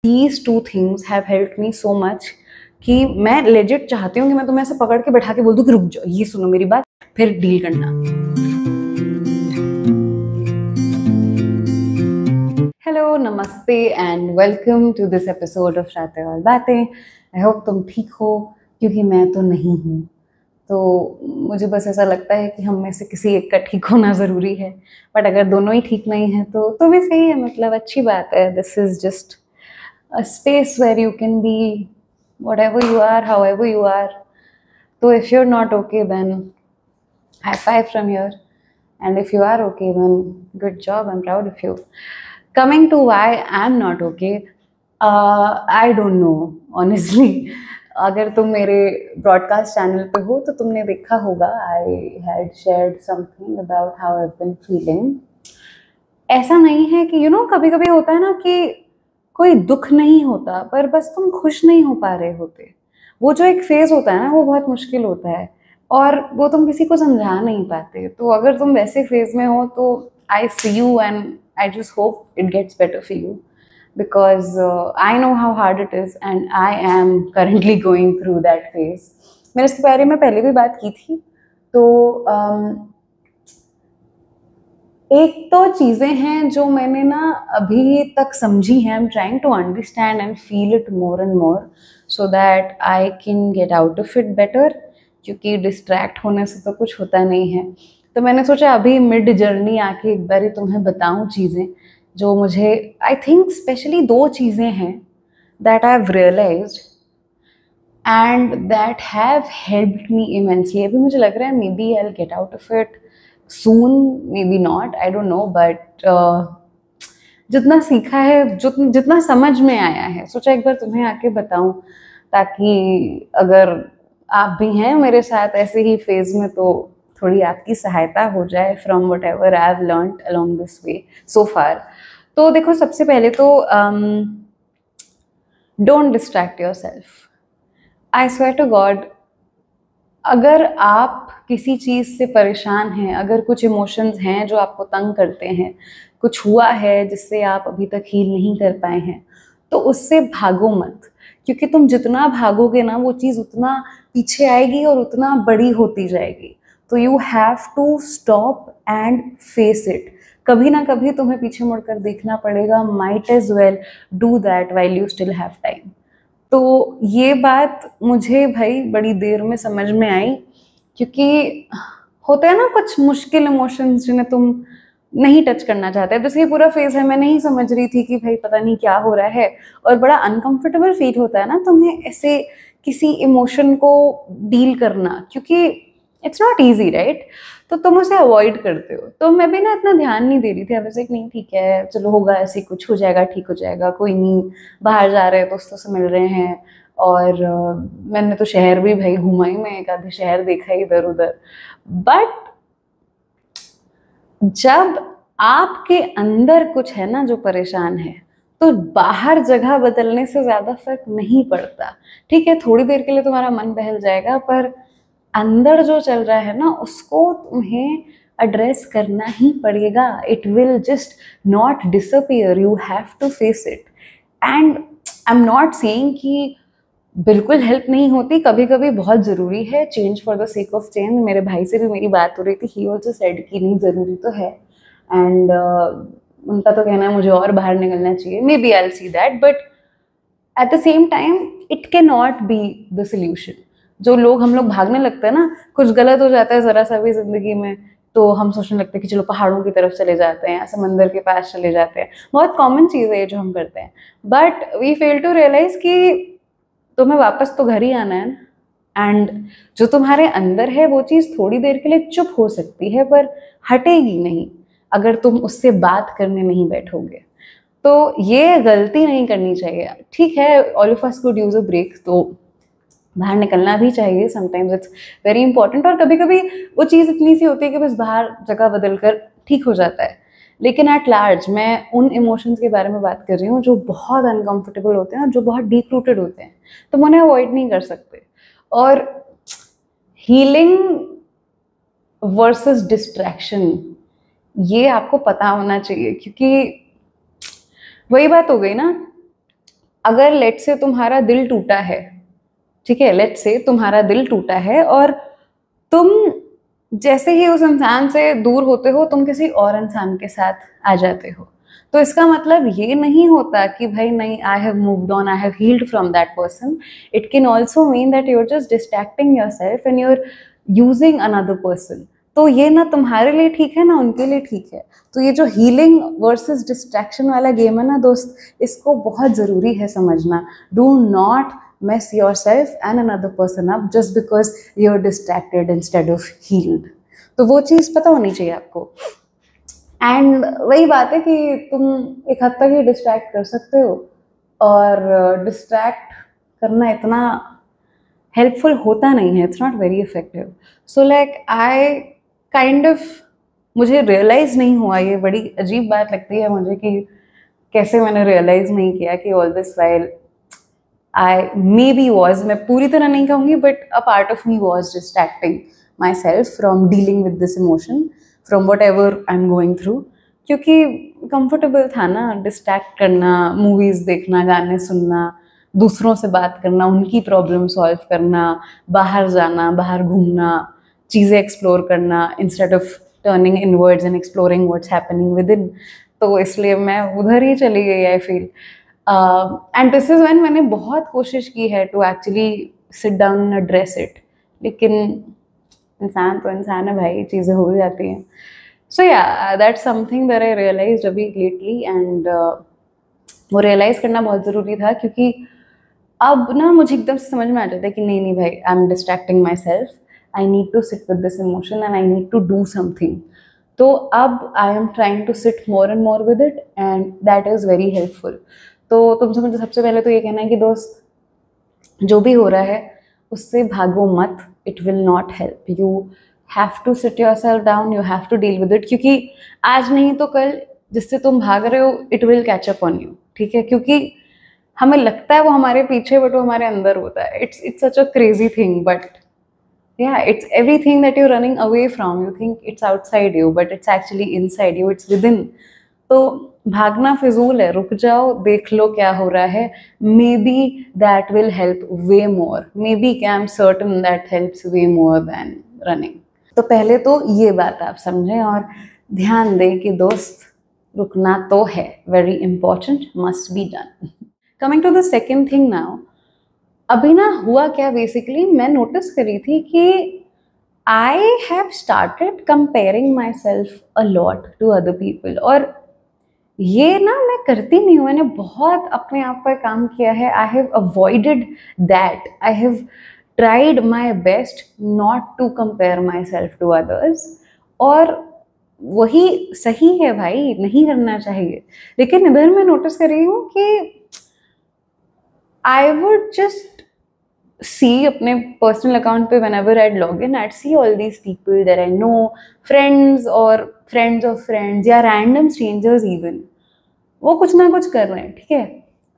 These two things have helped me so much कि मैं legit चाहती हूँ कि मैं तुम्हें ऐसे पकड़ के बैठा के बोल दूँ कि रुक जाओ, ये सुनो मेरी बात, फिर डील करना। हेलो, नमस्ते and welcome to this episode of Raatein aur बातें। आई होप तुम ठीक हो, क्योंकि मैं तो नहीं हूँ। तो मुझे बस ऐसा लगता है कि हम में से किसी एक का ठीक होना ज़रूरी है, बट अगर दोनों ही ठीक नहीं हैं तो भी सही है, मतलब अच्छी बात है। This is just a space where you can be whatever you are, however you are. So if you're not okay, then high five from here. And if you are okay, then good job. I'm proud of you. Coming to why I'm not okay, I don't know, honestly. अगर तुम मेरे broadcast channel पे हो तो तुमने देखा होगा, I had shared something about how I have been feeling. ऐसा नहीं है कि कभी कभी होता है ना कि कोई दुख नहीं होता, पर बस तुम खुश नहीं हो पा रहे होते। वो जो एक फेज होता है ना, वो बहुत मुश्किल होता है और वो तुम किसी को समझा नहीं पाते। तो अगर तुम वैसे फेज में हो तो I see you and I just hope it gets better for you, because I know how hard it is and I am currently going through that phase. मैंने इसके बारे में पहले भी बात की थी। तो एक तो चीज़ें हैं जो मैंने ना अभी तक समझी हैं। I am trying to understand and feel it more and more so that I can get out of it better, क्योंकि डिस्ट्रैक्ट होने से तो कुछ होता नहीं है। तो मैंने सोचा अभी मिड जर्नी आके एक बारी तुम्हें बताऊं चीज़ें जो मुझे, आई थिंक स्पेशली दो चीज़ें हैं that I have realised and that have helped me immensely. अभी मुझे लग रहा है maybe I will get out of it soon, maybe not, I don't know, but जितना सीखा है, जितना समझ में आया है, सोचा एक बार तुम्हें आके बताऊं, ताकि अगर आप भी हैं मेरे साथ ऐसे ही फेज में तो थोड़ी आपकी सहायता हो जाए from whatever I have learned along this way so far. तो देखो, सबसे पहले तो don't distract your self. I swear to God, अगर आप किसी चीज़ से परेशान हैं, अगर कुछ इमोशंस हैं जो आपको तंग करते हैं, कुछ हुआ है जिससे आप अभी तक हील नहीं कर पाए हैं, तो उससे भागो मत। क्योंकि तुम जितना भागोगे ना, वो चीज़ उतना पीछे आएगी और उतना बड़ी होती जाएगी। तो you have to stop and face it. कभी ना कभी तुम्हें पीछे मुड़कर देखना पड़ेगा। Might as well do that while you still have time. तो ये बात मुझे भाई बड़ी देर में समझ में आई, क्योंकि होते हैं ना कुछ मुश्किल इमोशंस जिन्हें तुम नहीं टच करना चाहते। जैसे ये पूरा फेज है, मैं नहीं समझ रही थी कि भाई पता नहीं क्या हो रहा है, और बड़ा अनकंफर्टेबल फील होता है ना तुम्हें ऐसे किसी इमोशन को डील करना, क्योंकि इट्स नॉट ईजी, राइट। तो तुम उसे अवॉइड करते हो। तो मैं भी ना इतना ध्यान नहीं दे रही थी। वैसे नहीं, ठीक है, चलो होगा ऐसे, कुछ हो जाएगा, ठीक हो जाएगा, कोई नहीं, बाहर जा रहे हैं, दोस्तों से मिल रहे हैं। और मैंने तो शहर भी भाई घूमा ही, मैं एक आधे शहर देखा ही इधर उधर। बट जब आपके अंदर कुछ है ना जो परेशान है, तो बाहर जगह बदलने से ज़्यादा फर्क नहीं पड़ता। ठीक है, थोड़ी देर के लिए तुम्हारा मन बहल जाएगा, पर अंदर जो चल रहा है ना, उसको तुम्हें एड्रेस करना ही पड़ेगा। It will just not disappear, you have to face it. And I am not saying कि बिल्कुल हेल्प नहीं होती, कभी कभी बहुत ज़रूरी है change for the sake of change. मेरे भाई से भी मेरी बात हो रही थी, ही ऑल्सो सेड कि नहीं, ज़रूरी तो है। एंड उनका तो कहना है मुझे और बाहर निकलना चाहिए। Maybe I will see that, but at the same time it can not be the solution. जो लोग, हम लोग भागने लगते हैं ना, कुछ गलत हो जाता है ज़रा सा भी ज़िंदगी में, तो हम सोचने लगते हैं कि चलो पहाड़ों की तरफ चले जाते हैं, समंदर के पास चले जाते हैं। बहुत कॉमन चीज़ है ये जो हम करते हैं, but we fail to realise कि तुम्हें वापस तो घर ही आना है ना। एंड जो तुम्हारे अंदर है वो चीज़ थोड़ी देर के लिए चुप हो सकती है, पर हटेगी नहीं अगर तुम उससे बात करने नहीं बैठोगे। तो ये गलती नहीं करनी चाहिए। ठीक है, all of us could use a break, तो बाहर निकलना भी चाहिए, समटाइम्स इट्स वेरी इंपॉर्टेंट। और कभी कभी वो चीज़ इतनी सी होती है कि बस बाहर जगह बदल कर ठीक हो जाता है। लेकिन एट लार्ज मैं उन इमोशंस के बारे में बात कर रही हूँ जो बहुत अनकंफर्टेबल होते हैं और जो बहुत डीप रूटेड होते हैं, तो उन्हें अवॉइड नहीं कर सकते। और हीलिंग वर्सेस डिस्ट्रैक्शन, ये आपको पता होना चाहिए, क्योंकि वही बात हो गई ना अगर लेट्स से तुम्हारा दिल टूटा है, ठीक है, लेट्स से तुम्हारा दिल टूटा है और तुम जैसे ही उस इंसान से दूर होते हो तुम किसी और इंसान के साथ आ जाते हो, तो इसका मतलब ये नहीं होता कि भाई नहीं, I have moved on, I have healed from that person. It can also mean that you are just distracting your self and you are using another person. तो ये ना तुम्हारे लिए ठीक है ना उनके लिए ठीक है. तो ये जो हीलिंग वर्सेस डिस्ट्रैक्शन वाला गेम है ना दोस्त, इसको बहुत ज़रूरी है समझना. Do not mess yourself and another person up just because you're distracted instead of healed. तो वो चीज़ पता होनी चाहिए आपको. एंड वही बात है कि तुम एक हद तक ही डिस्ट्रैक्ट कर सकते हो, और डिस्ट्रैक्ट करना इतना हेल्पफुल होता नहीं है. It's not very effective. So like I kind of, मुझे रियलाइज़ नहीं हुआ, ये बड़ी अजीब बात लगती है मुझे कि कैसे मैंने रियलाइज़ नहीं किया कि all this while I maybe was, मैं पूरी तरह नहीं कहूँगी, but a part of me was distracting myself from dealing with this emotion, from whatever I'm going through. क्योंकि comfortable था ना distract करना, movies देखना, गाने सुनना, दूसरों से बात करना, उनकी प्रॉब्लम सॉल्व करना, बाहर जाना, बाहर घूमना, चीज़ें एक्सप्लोर करना, instead of turning inwards and exploring what's happening within. तो इसलिए मैं उधर ही चली गई I feel. And this is when मैंने बहुत कोशिश की है to actually sit down and address it, लेकिन इंसान तो इंसान है भाई, चीज़ें हो जाती हैं. So yeah that's something that I realised अभी लेटली. एंड वो रियलाइज़ करना बहुत ज़रूरी था, क्योंकि अब ना मुझे एकदम से समझ में आ जाता है कि नहीं नहीं भाई, I am distracting my self, I need to sit with this emotion and I need to do something. तो अब I am trying to sit more and more with it and that is very helpful. तो तुमसे मुझे सबसे पहले तो ये कहना है कि दोस्त, जो भी हो रहा है उससे भागो मत. It will not help. You have to sit your self down, you have to deal with it, क्योंकि आज नहीं तो कल जिससे तुम भाग रहे हो it will catch up on you. ठीक है, क्योंकि हमें लगता है वो हमारे पीछे, बट वो हमारे अंदर होता है. It's such a crazy thing, but yeah, it's everything that you're running away from. You think it's outside you, but it's actually inside you, it's within. तो भागना फिजूल है. रुक जाओ, देख लो क्या हो रहा है. May be that will help way more. May be, I am certain that helps way more than running. तो पहले तो ये बात आप समझें और ध्यान दें कि दोस्त, रुकना तो है, very important, must be done. Coming to the second thing now. अभी ना हुआ क्या, बेसिकली मैं नोटिस करी थी कि I have started comparing my self a lot to other people. और ये ना मैं करती नहीं हूँ, मैंने बहुत अपने आप पर काम किया है. I have avoided that. I have tried my best not to compare my self to others. और वही सही है भाई, नहीं करना चाहिए. लेकिन इधर मैं नोटिस कर रही हूँ कि I would just see अपने पर्सनल अकाउंट पे whenever I'd log in, I'd see all these people that I know, friends और friends of friends या random strangers even, वो कुछ ना कुछ कर रहे हैं. ठीक है,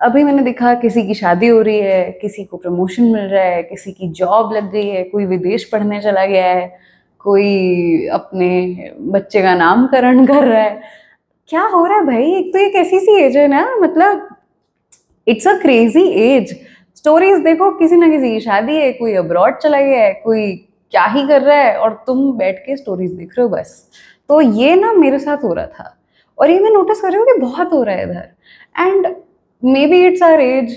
अभी मैंने देखा किसी की शादी हो रही है, किसी को प्रमोशन मिल रहा है, किसी की जॉब लग गई है, कोई विदेश पढ़ने चला गया है, कोई अपने बच्चे का नामकरण कर रहा है. क्या हो रहा है भाई? एक तो ये कैसी सी एज है ना, मतलब it's a crazy age. Stories देखो, किसी ना किसी की शादी है, कोई अब्रॉड चला गया है, कोई क्या ही कर रहा है, और तुम बैठ के स्टोरीज देख रहे हो बस. तो ये ना मेरे साथ हो रहा था, और ये मैं नोटिस कर रही हूँ कि बहुत हो रहा है इधर. And maybe it's our age,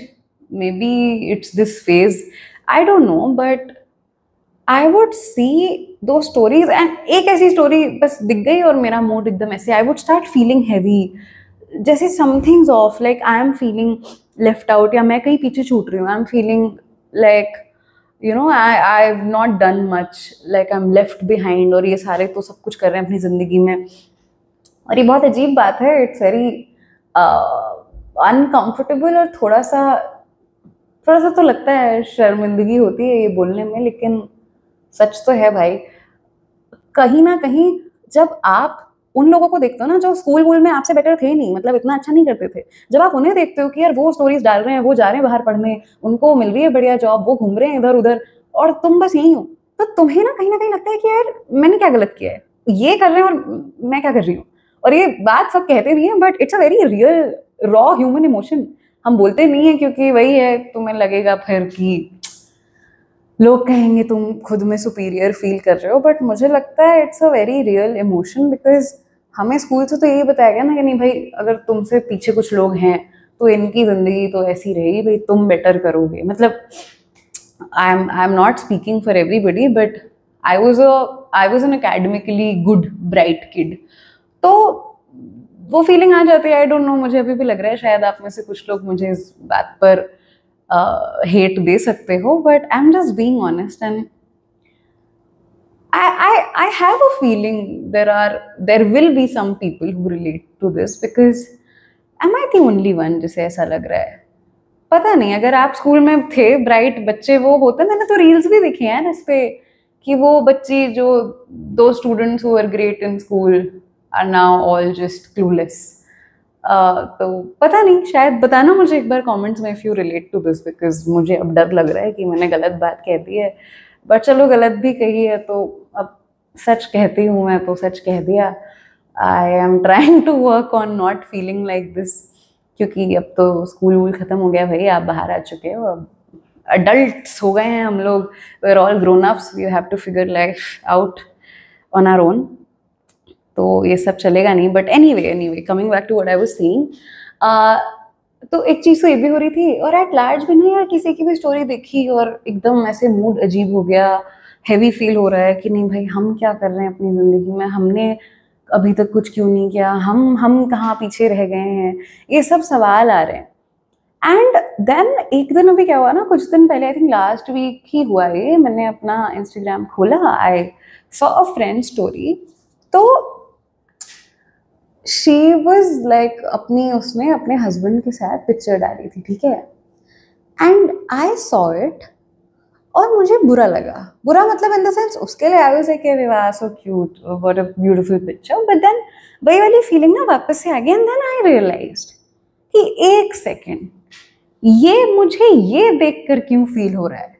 maybe it's this phase, I don't know, but I would see those stories and एक ऐसी स्टोरी बस दिख गई और मेरा मूड एकदम ऐसे, I would start feeling heavy, जैसे something's off, like I am feeling left out, या मैं कहीं पीछे छूट रही हूँ. I am feeling like you know I have not done much, like I am left behind, और ये सारे तो सब कुछ कर रहे हैं अपनी ज़िंदगी में. और ये बहुत अजीब बात है. इट्स वेरी अनकम्फर्टेबल, और थोड़ा सा तो लगता है शर्मिंदगी होती है ये बोलने में, लेकिन सच तो है भाई. कहीं ना कहीं जब आप उन लोगों को देखते हो ना जो स्कूल वूल में आपसे बेटर थे नहीं, मतलब इतना अच्छा नहीं करते थे, जब आप उन्हें देखते हो कि यार वो स्टोरीज डाल रहे हैं, वो जा रहे हैं बाहर पढ़ने, उनको मिल रही है बढ़िया जॉब, वो घूम रहे हैं इधर उधर, और तुम बस यहीं हो, तो तुम्हें ना कहीं लगता है कि यार मैंने क्या गलत किया है, ये कर रहे हैं और मैं क्या कर रही हूँ. और ये बात सब कहते नहीं है, but it's a very real raw human emotion. हम बोलते नहीं है क्योंकि वही है, तुम्हें लगेगा फिर कि लोग कहेंगे तुम खुद में सुपीरियर फील कर रहे हो, बट मुझे लगता है it's a very real emotion, because हमें स्कूल से तो यही बताया गया ना कि नहीं भाई, अगर तुमसे पीछे कुछ लोग हैं तो इनकी जिंदगी तो ऐसी रहेगी भाई, तुम बेटर करोगे। मतलब आई am not speaking for everybody, but I was an academically good bright kid. तो वो फीलिंग आ जाती है। आई डोंट नो, मुझे अभी भी लग रहा है शायद आप में से कुछ लोग मुझे इस बात पर हेट दे सकते हो, but I am just being honest and I have a feeling there will be some people who relate to this, because am I the only one जिसे ऐसा लग रहा है? पता नहीं, अगर आप स्कूल में थे ब्राइट बच्चे वो होते, मैंने तो रील्स भी देखे हैं इस पे कि वो बच्ची जो those students who are great in school are now all just clueless. तो पता नहीं, शायद बताना मुझे एक बार कमेंट्स में if you relate to this, because मुझे अब डर लग रहा है कि मैंने गलत बात कह दी है। बट चलो, गलत भी कही है तो अब सच कहती हूँ मैं, तो सच कह दिया। I am trying to work on not feeling like this, क्योंकि अब तो स्कूल वूल ख़त्म हो गया भाई, आप बाहर आ चुके हो, अब अडल्ट्स हो गए हैं हम लोग, we are all grown ups, we have to figure life out on our own. तो ये सब चलेगा नहीं। But anyway coming back to what I was saying, तो एक चीज़ तो ये भी हो रही थी, और एट लार्ज भी नहीं यार, किसी की भी स्टोरी देखी और एकदम ऐसे मूड अजीब हो गया, हैवी फील हो रहा है कि नहीं भाई, हम क्या कर रहे हैं अपनी ज़िंदगी में, हमने अभी तक कुछ क्यों नहीं किया, हम कहाँ पीछे रह गए हैं, ये सब सवाल आ रहे हैं। एंड देन एक दिन अभी क्या हुआ ना, कुछ दिन पहले, आई थिंक लास्ट वीक ही हुआ ये, मैंने अपना इंस्टाग्राम खोला, I saw a friend story. तो शी वॉज लाइक अपनी, उसने अपने हस्बैंड के साथ पिक्चर डाली थी, ठीक है, एंड आई सॉ इट और मुझे बुरा लगा। बुरा मतलब इन द सेंस, उसके लिए आई वाज लाइक अरे वाह so cute, what a beautiful picture, but then वही वाली फीलिंग ना वापस से आ गई, एंड देन आई रियलाइज्ड कि एक सेकेंड, ये मुझे ये देखकर क्यों फील हो रहा है,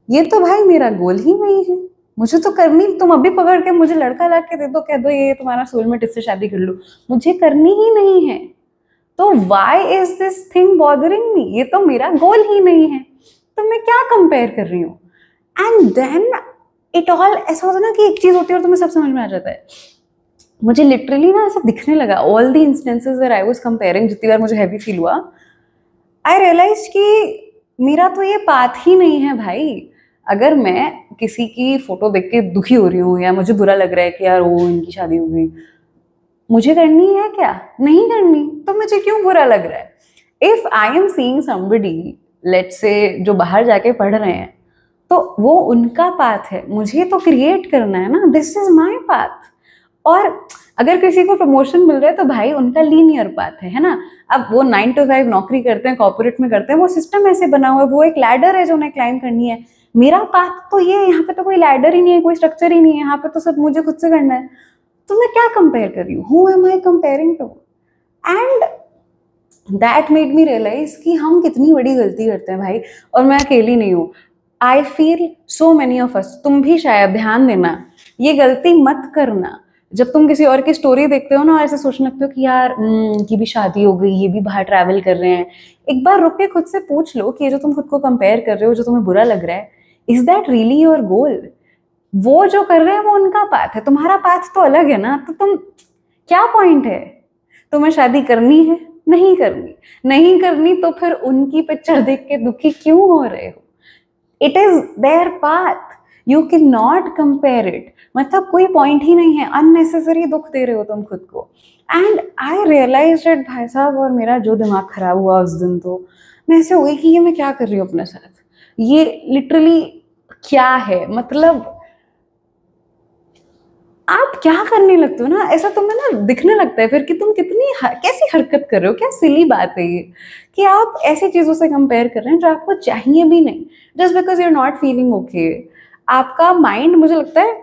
ये तो भाई मेरा गोल ही नहीं है, मुझे तो करनी, तुम अभी पकड़ के मुझे लड़का ला के दे दो, कह दो ये तुम्हारा सोलमेट, इससे शादी कर लो, मुझे करनी ही नहीं है। तो why is this thing bothering me, ये तो मेरा गोल ही नहीं है, तो मैं क्या कंपेयर कर रही हूँ। एंड देन इट ऑल ऐसा होता है ना कि एक चीज होती है और तुम्हें सब समझ में आ जाता है। मुझे लिटरली ना ऐसा दिखने लगा, all the instances where I was comparing, जितनी बार मुझे हैवी फील हुआ, आई रियलाइज कि मेरा तो ये पाथ ही नहीं है भाई। अगर मैं किसी की फोटो देख के दुखी हो रही हूँ या मुझे बुरा लग रहा है कि यार वो इनकी शादी हो गई, मुझे करनी है क्या? नहीं करनी, तो मुझे क्यों बुरा लग रहा है? If I am seeing somebody, let's say जो बाहर जाके पढ़ रहे हैं, तो वो उनका पाथ है, मुझे तो क्रिएट करना है ना, दिस इज माई पाथ। और अगर किसी को प्रमोशन मिल रहा है तो भाई उनका लीनियर पाथ है ना। अब वो 9 to 5 नौकरी करते हैं, कॉर्पोरेट में करते हैं, वो सिस्टम ऐसे बना हुआ है, वो एक लैडर है जो उन्हें क्लाइम करनी है। मेरा पाथ तो ये, यहाँ पे तो कोई लैडर ही नहीं है, कोई स्ट्रक्चर ही नहीं है, यहाँ पे तो सब मुझे खुद से करना है। तो मैं क्या कंपेयर कर रही हूँ, who am I comparing to? And that made me realise कि हम कितनी बड़ी गलती करते हैं भाई, और मैं अकेली नहीं हूँ। I feel so many of us, तुम भी शायद, ध्यान देना, ये गलती मत करना। जब तुम किसी और की स्टोरी देखते हो ना, ऐसे सोचने लगते हो कि यार इनकी भी शादी हो गई, ये भी बाहर ट्रैवल कर रहे हैं, एक बार रुक के खुद से पूछ लो कि ये जो तुम खुद को कंपेयर कर रहे हो, जो तुम्हें बुरा लग रहा है, is that really your goal? वो जो कर रहे हैं वो उनका पाथ है, तुम्हारा पाथ तो अलग है ना। तो तुम, क्या पॉइंट है? तुम्हें शादी करनी है, नहीं करनी, नहीं करनी, तो फिर उनकी पिक्चर देख के दुखी क्यों हो रहे हो? It is there path, you can not compare it. मतलब कोई पॉइंट ही नहीं है, अननेसेसरी दुख दे रहे हो तुम खुद को। एंड आई रियलाइज इट भाई साहब, और मेरा जो दिमाग खराब हुआ उस दिन, तो मैं ऐसे हो गई कि ये मैं क्या कर रही हूँ अपने साथ, ये लिटरली क्या है। मतलब आप क्या करने लगते हो ना, ऐसा तुम्हें ना दिखने लगता है फिर कि तुम कितनी कैसी हरकत कर रहे हो, क्या सिली बात है ये कि आप ऐसी चीज़ों से कंपेयर कर रहे हैं जो आपको चाहिए भी नहीं, just because you are not feeling okay. आपका माइंड, मुझे लगता है,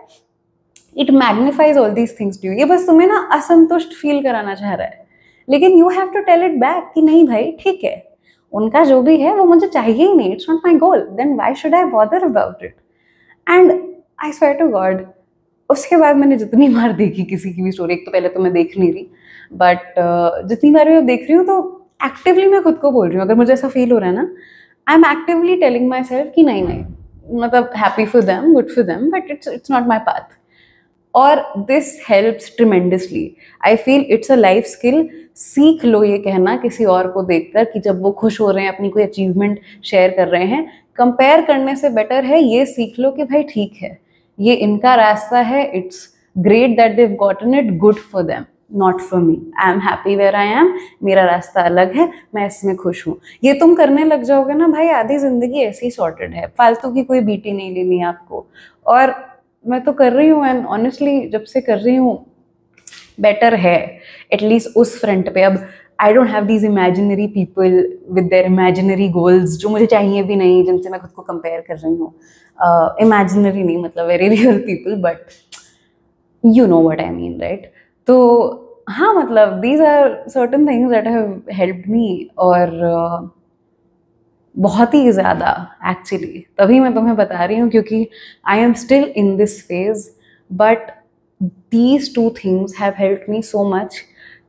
it magnifies all these things to you. ये बस तुम्हें ना असंतुष्ट फील कराना चाह रहा है, लेकिन you have to tell it back कि नहीं भाई ठीक है, उनका जो भी है वो मुझे चाहिए ही नहीं, it's not my goal, then why should I bother about it. And I swear to God, उसके बाद मैंने जितनी बार देखी किसी की भी स्टोरी, एक तो पहले तो मैं देख नहीं रही, बट जितनी बार मैं देख रही हूँ तो एक्टिवली मैं खुद को बोल रही हूँ, अगर मुझे ऐसा फील हो रहा है ना, I am actively telling my self कि नहीं नहीं, मतलब happy for them, good for them, but it's not my path. और this helps tremendously. I feel it's a life skill. सीख लो ये कहना किसी और को देखकर कि जब वो खुश हो रहे हैं, अपनी कोई अचीवमेंट शेयर कर रहे हैं, कंपेयर करने से बेटर है ये सीख लो कि भाई ठीक है, ये इनका रास्ता है, it's great that they've gotten it, good for them, not for me. I am happy where I am, मेरा रास्ता अलग है, मैं इसमें खुश हूँ। ये तुम करने लग जाओगे ना भाई, आधी जिंदगी ऐसी सॉर्टेड है, फालतू की कोई बीटी नहीं लेनी है आपको। और मैं तो कर रही हूँ, एंड ऑनेस्टली जब से कर रही हूँ बेटर है, एटलीस्ट उस फ्रंट पे। अब I don't have these imaginary people with their imaginary goals, जो मुझे चाहिए भी नहीं, जिनसे मैं खुद को कंपेयर कर रही हूँ। इमेजिनरी नहीं, मतलब very real people, but you know what I mean, right? तो हाँ, मतलब these are certain things that have helped me, और बहुत ही ज़्यादा एक्चुअली। तभी मैं तुम्हें बता रही हूँ क्योंकि I am still in this phase, but these two things have helped me so much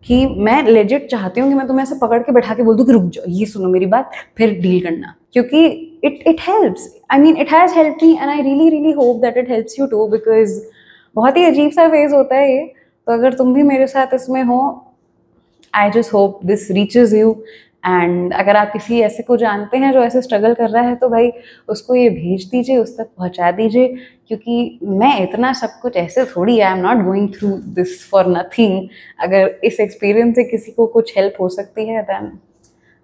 कि मैं लेजिट चाहती हूँ कि मैं तुम्हें ऐसे पकड़ के बैठा के बोल दूँ कि रुक जाओ, ये सुनो मेरी बात, फिर डील करना, क्योंकि it helps. I mean it has helped me, and I really really hope that it helps you too, because बहुत ही अजीब सा फेज होता है ये। तो अगर तुम भी मेरे साथ इसमें हो, आई just hope this reaches you. And अगर आप किसी ऐसे को जानते हैं जो ऐसे स्ट्रगल कर रहा है, तो भाई उसको ये भेज दीजिए, उस तक पहुंचा दीजिए, क्योंकि मैं इतना सब कुछ ऐसे थोड़ी, आई am not going through this for nothing. अगर इस एक्सपीरियंस से किसी को कुछ हेल्प हो सकती है, then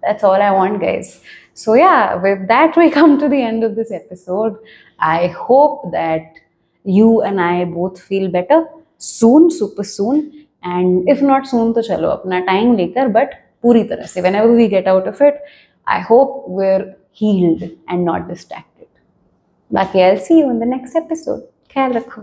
that's all I want, guys. So yeah, with that we come to the end of this episode. I hope that you and I both feel better soon, super soon. And if not soon, तो चलो अपना time लेकर, but पूरी तरह से, whenever we get out of it, I hope we're healed and not distracted. बाकी I'll see you in the next episode. ख्याल रखो।